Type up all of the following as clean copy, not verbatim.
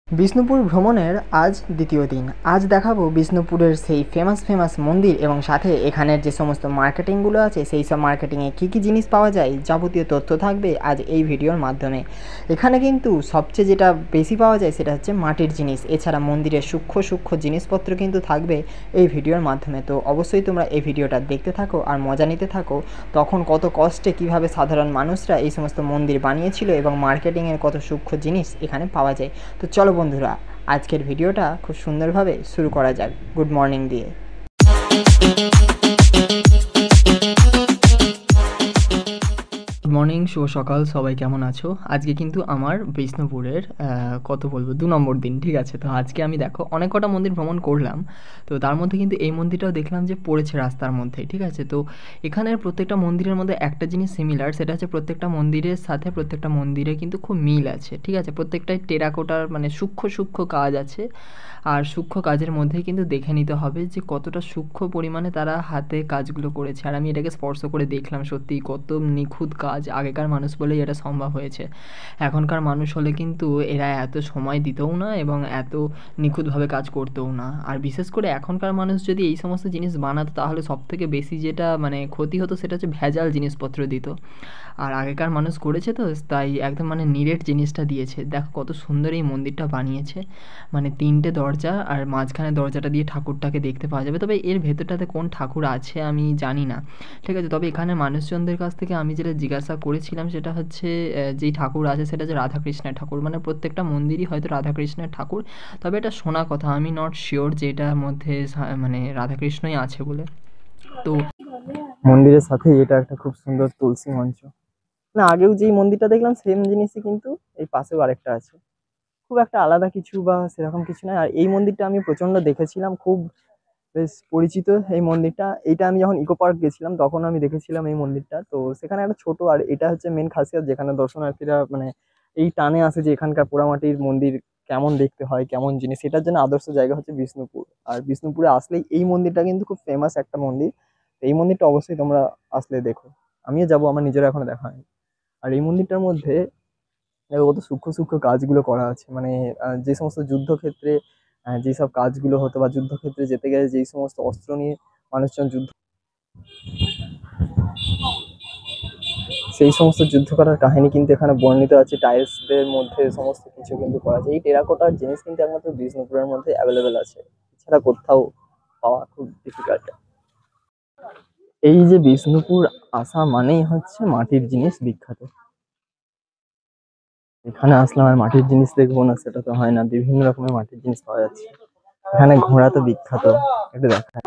বিষ্ণুপুর ভ্রমণের আজ দ্বিতীয় দিন। আজ দেখাবো বিষ্ণুপুরের সেই ফেমাস মন্দির এবং সাথে এখানের যে সমস্ত মার্কেটিংগুলো আছে সেই সব মার্কেটিংয়ে কী কী জিনিস পাওয়া যায় যাবতীয় তথ্য থাকবে আজ এই ভিডিওর মাধ্যমে। এখানে কিন্তু সবচেয়ে যেটা বেশি পাওয়া যায় সেটা হচ্ছে মাটির জিনিস, এছাড়া মন্দিরের সূক্ষ্ম জিনিসপত্র কিন্তু থাকবে এই ভিডিওর মাধ্যমে। তো অবশ্যই তোমরা এই ভিডিওটা দেখতে থাকো আর মজা নিতে থাকো তখন কত কষ্টে কীভাবে সাধারণ মানুষরা এই সমস্ত মন্দির বানিয়েছিল এবং মার্কেটিংয়ের কত সূক্ষ্ম জিনিস এখানে পাওয়া যায়। তো চলো বন্ধুরা, আজকের ভিডিওটা খুব সুন্দরভাবে শুরু করা যাক গুড মর্নিং দিয়ে। গুড মর্নিং, শুভ সকাল, সবাই কেমন আছো? আজকে কিন্তু আমার বিষ্ণুপুরের কত বলবো 2 নম্বর দিন, ঠিক আছে? তো আজকে আমি দেখো অনেক কটা মন্দির ভ্রমণ করলাম, তো তার মধ্যে কিন্তু এই মন্দিরটাও দেখলাম যে পড়েছে রাস্তার মধ্যে, ঠিক আছে? তো এখানের প্রত্যেকটা মন্দিরের মধ্যে একটা জিনিস সিমিলার, সেটা হচ্ছে প্রত্যেকটা মন্দিরের সাথে প্রত্যেকটা মন্দিরে কিন্তু খুব মিল আছে, ঠিক আছে? প্রত্যেকটাই টেরাকোটার মানে সূক্ষ্ম কাজ আছে, আর সূক্ষ্ম কাজের মধ্যেই কিন্তু দেখে নিতে হবে যে কতটা সূক্ষ্ম পরিমাণে তারা হাতে কাজগুলো করেছে। আর আমি এটাকে স্পর্শ করে দেখলাম সত্যিই কত নিখুঁত কাজ, আগেকার মানুষ বলেই এটা সম্ভব হয়েছে। এখনকার মানুষ হলে কিন্তু এরা এত সময় দিতেও না এবং এত নিখুঁতভাবে কাজ করতেও না। আর বিশেষ করে এখনকার মানুষ যদি এই সমস্ত জিনিস বানাতো তাহলে সবথেকে বেশি যেটা মানে ক্ষতি হতো সেটা হচ্ছে ভেজাল জিনিসপত্র দিত। আর আগেকার মানুষ করেছে তো তাই একদম মানে নিরেট জিনিসটা দিয়েছে। দেখো কত সুন্দর এই মন্দিরটা বানিয়েছে, মানে 3টে দরজা আর মাঝখানে দরজাটা দিয়ে ঠাকুরটাকে দেখতে পাওয়া যাবে। তবে এর ভেতরটাতে কোন ঠাকুর আছে আমি জানি না, ঠিক আছে? তবে এখানে মানুষজনদের কাছ থেকে আমি যেটা জিজ্ঞাসা করেছিলাম সেটা হচ্ছে যেই ঠাকুর আছে সেটা হচ্ছে রাধাকৃষ্ণের ঠাকুর, মানে প্রত্যেকটা মন্দিরই হয়তো রাধাকৃষ্ণের ঠাকুর। তবে এটা শোনা কথা, আমি নট শিওর যে এটার মধ্যে মানে রাধাকৃষ্ণই আছে বলে। তো মন্দিরের সাথে এটা একটা খুব সুন্দর তুলসী মঞ্চ, না আগেও যেই মন্দিরটা দেখলাম সেম জিনিসই কিন্তু এই পাশেও আরেকটা আছে। খুব একটা আলাদা কিছু বা সেরকম কিছু নয়। আর এই মন্দিরটা আমি প্রচণ্ড দেখেছিলাম, খুব বেশ পরিচিত এই মন্দিরটা। এইটা আমি যখন ইকো পার্ক গেছিলাম তখন আমি দেখেছিলাম এই মন্দিরটা। তো সেখানে একটা ছোট, আর এটা হচ্ছে মেন খাসিয়াত যেখানে দর্শনার্থীরা মানে এই টানে আসে যে এখানকার পোড়ামাটির মন্দির কেমন দেখতে হয়, কেমন জিনিস, সেটার জন্য আদর্শ জায়গা হচ্ছে বিষ্ণুপুর। আর বিষ্ণুপুরে আসলেই এই মন্দিরটা কিন্তু খুব ফেমাস একটা মন্দির। এই মন্দিরটা অবশ্যই তোমরা আসলে দেখো, আমিও যাবো, আমার নিজেরও এখনো দেখা হয়নি। আর এই মন্দিরটার মধ্যে দেখো কত সূক্ষ্ম কাজগুলো করা আছে, মানে যে সমস্ত যুদ্ধক্ষেত্রে যেসব কাজগুলো হতো বা যুদ্ধক্ষেত্রে যেতে গেলে যেই সমস্ত অস্ত্র নিয়ে মানুষজন যুদ্ধ, সেই সমস্ত যুদ্ধ করার কাহিনী কিন্তু এখানে বর্ণিত আছে। টাইলসদের মধ্যে সমস্ত কিছু কিন্তু করা আছে। এই টেরাকোটার জিনিস কিন্তু একমাত্র বিষ্ণুপুরের মধ্যে অ্যাভেলেবেল আছে, এছাড়া কোথাও পাওয়া খুব ডিফিকাল্ট। এই যে বিষ্ণুপুর আসা মানেই হচ্ছে মাটির জিনিস বিখ্যাত। এখানে আসলাম আর মাটির জিনিস দেখবো না সেটা তো হয় না, বিভিন্ন রকমের মাটির জিনিস পাওয়া যাচ্ছে। এখানে ঘোড়া তো বিখ্যাত, একটু দেখা,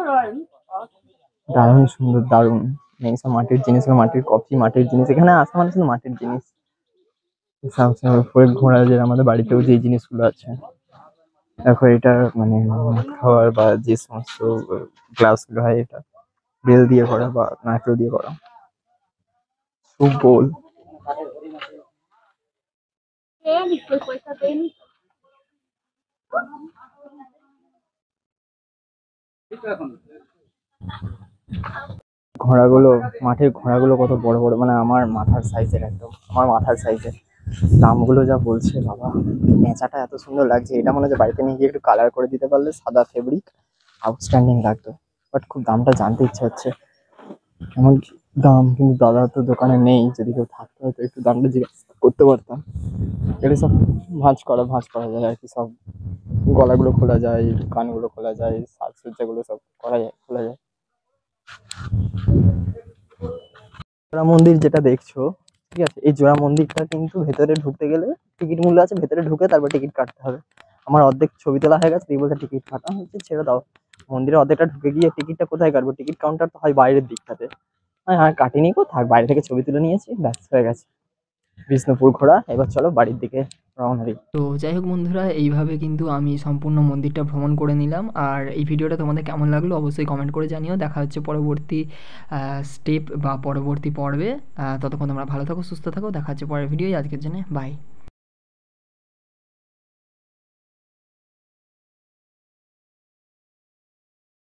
দারুণ সুন্দর, দারুণ। এইসব মাটির জিনিস বা মাটির কফি, মাটির জিনিস, এখানে আসা মানে শুধু মাটির জিনিস। ঘোড়া যে আমাদের বাড়িতেও যে জিনিসগুলো আছে, দেখো এটা মানে খাওয়ার বা যে সমস্ত গ্লাস গুলো হয় এটা বেল দিয়ে করা বা নারকেল দিয়ে করা। সুপ বোল, ঘোড়াগুলো, মাঠের ঘোড়াগুলো কত বড় বড়, মানে আমার মাথার সাইজের, একদম আমার মাথার সাইজের। দামগুলো যা বলছে বাবা, পেঁচাটা এত সুন্দর লাগছে, এটা মনে হচ্ছে বাড়িতে নিয়ে গিয়ে একটু কালার করে দিতে পারলে সাদা ফেব্রিক আউটস্ট্যান্ডিং লাগতো। বাট খুব দামটা জানতে ইচ্ছে হচ্ছে কেমন কি দাম, কিন্তু দাদা তো দোকানে নেই, যদি কেউ থাকতো হয়তো একটু দামটা জিজ্ঞাসা করতে পারতাম। এটা সব ভাঁজ করা যায় আর কি, সব গলাগুলো খোলা যায়, কানগুলো খোলা যায়, সাজসজ্জাগুলো সব করা যায়, খোলা যায়। জোড়া মন্দির যেটা দেখছো, ঠিক আছে, এই জোড়া মন্দিরটা কিন্তু ভেতরে ঢুকতে গেলে টিকিট মূল্য আছে, ভেতরে ঢুকে তারপর টিকিট কাটতে হবে। আমার অর্ধেক ছবি তোলা হয়ে গেছে, এই বলতে টিকিট কাটা হচ্ছে, ছেড়ে দাও। মন্দিরের অর্ধেকটা ঢুকে গিয়ে টিকিটটা কোথায় কাটবো? টিকিট কাউন্টার তো হয় বাইরের দিকটাতে। হ্যাঁ হ্যাঁ, কাটিনি, কো থাক, বাইরে থেকে ছবি তুলে নিয়েছি, ব্যাস হয়ে গেছে। বিষ্ণুপুর ঘোরা, এবার চলো বাড়ির দিকে রওনা দিই। তো যাই হোক বন্ধুরা, এইভাবে কিন্তু আমি সম্পূর্ণ মন্দিরটা ভ্রমণ করে নিলাম। আর এই ভিডিওটা তোমাদের কেমন লাগলো অবশ্যই কমেন্ট করে জানিও। দেখা হচ্ছে পরবর্তী স্টেপ বা পরবর্তী পর্বে। ততক্ষণ তোমরা ভালো থাকো, সুস্থ থাকো, দেখা হচ্ছে পরের ভিডিওয়। আজকের জন্য বাই।